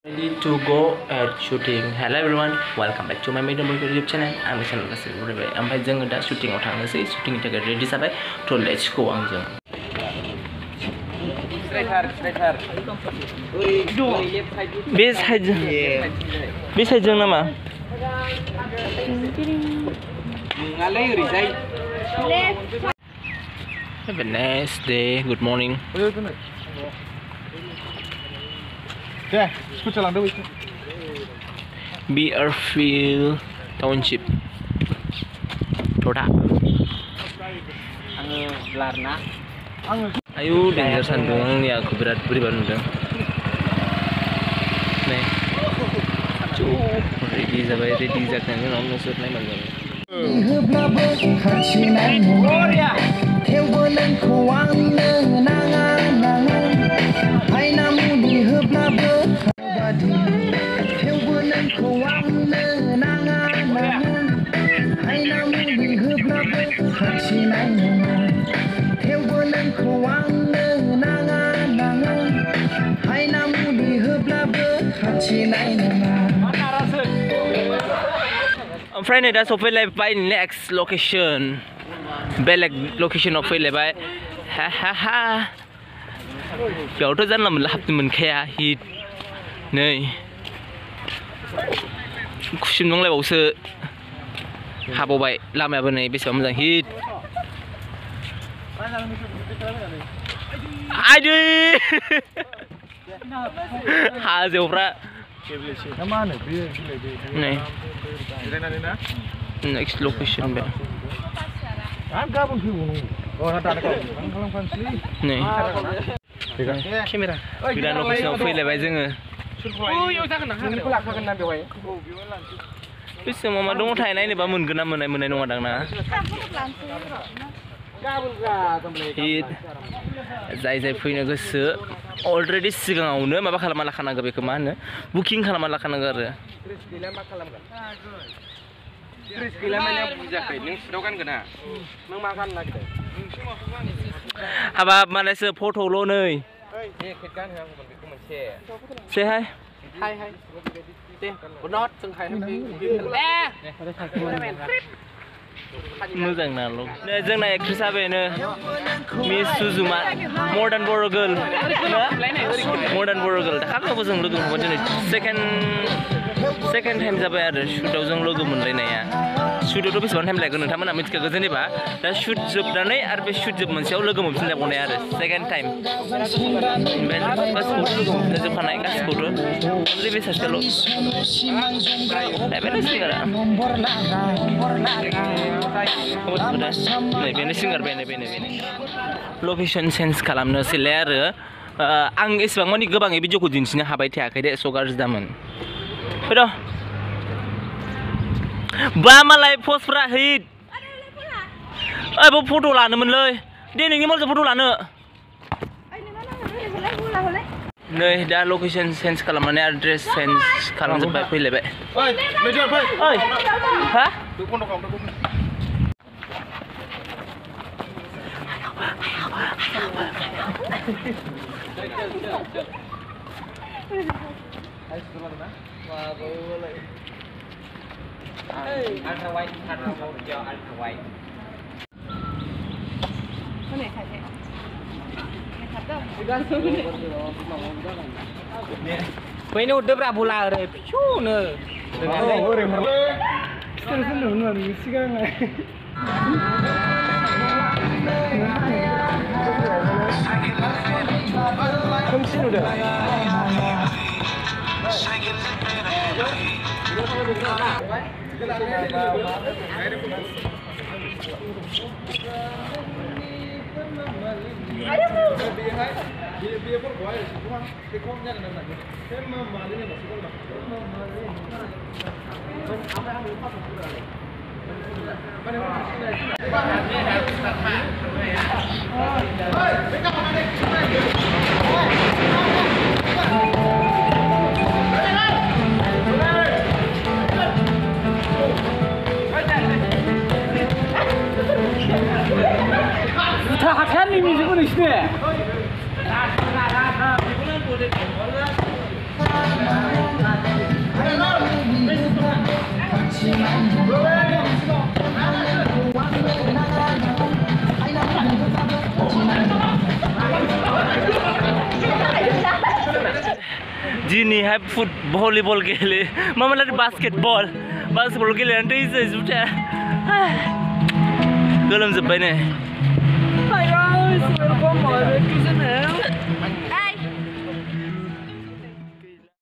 Ready to go at shooting. Hello everyone, welcome back to my Mediyon Borgoary YouTube channel. I'm channel kasih berbagai. Ampai jeng ada shooting orang nasi, shooting kita ready sampai. To let's go anjing. Straight her. Bis aja nama. Have a nice day. Good morning. Bearfield Township. Toda. Ayo dengar sandung ya aku berat beribadah dong. Nih, ready zaknya nomor surat nih bang. Friend, that's available by next location. Beleg location available by. Ha. Biểu tôi rất là mình lặp thì mình khe hít này. Xin nói lại bảo sự. Hà bộ bảy làm ở bên này bây giờ mình đang hít. Ai đi? Hà diều ra. Này. Next location ba? Nih. Kamera. Bila location file ba jeng. Bisa mama dong thai nai ni ba mun gena munai nong adang na. Hit. Zai fine gosu. Already sigaङावनो माबा खालामना लाखानांगौ बेखौ मा होनो बुकिं खालामना लाखानांगौ आरो हाबाब मालायसो फट'ल' नै से हाय मोजां नाल' जोंना एक्ट्रेसआ बेनो मिस सुजुमा मडार्न बर' गर्ल मडार्न बर' गर्ल दाखालिबो जों लोगो मोनबाय दिनै सेकेन्ड टाइम जाबाय आरो शुटआव जों लोगो मोनलायनाया शुटआवथ' बेसेबां टाइम लागोन नोंथांमोना मिथिखागौ जेनेबा दा शुट जोबनानै आरो बे शुट जोब मोनसेयाव लोगो मोनफिनलायबावनाय आरो सेकेन्ड टाइम ओमफ्राय गासिखौबो लोगो मोनफिनजोबखानाय गासिखौबो अनलि बे सासेल' बेनो सिंगारा बेनो सिंगार बेनो लकेसन चेन्ज खालामनोसैलाय आरो आं एसेबां मानि गोबाङै भिडिअखौ दिन्थिनो हाबाय थायाखै दे एस' गाज्रि दामोन फैद' बा मालाय पस्टफ्रा हिट ओइ बे फट' लानोमोनलै दे नोंनि मालजों फट' लानो नै दा लकेसन चेन्ज खालामनानै एड्रेस चेन्ज खालामजोब्बाय फैलायबाय ओइ हा ultra wide Ini udah berapa bulan re? Picuno. 하카님이 지금 있네. दिनैहाय भलिबल गेले मामालाय बास्केटबल गेलेनानै दैजों जुथा गोलोमजोब्बाय नै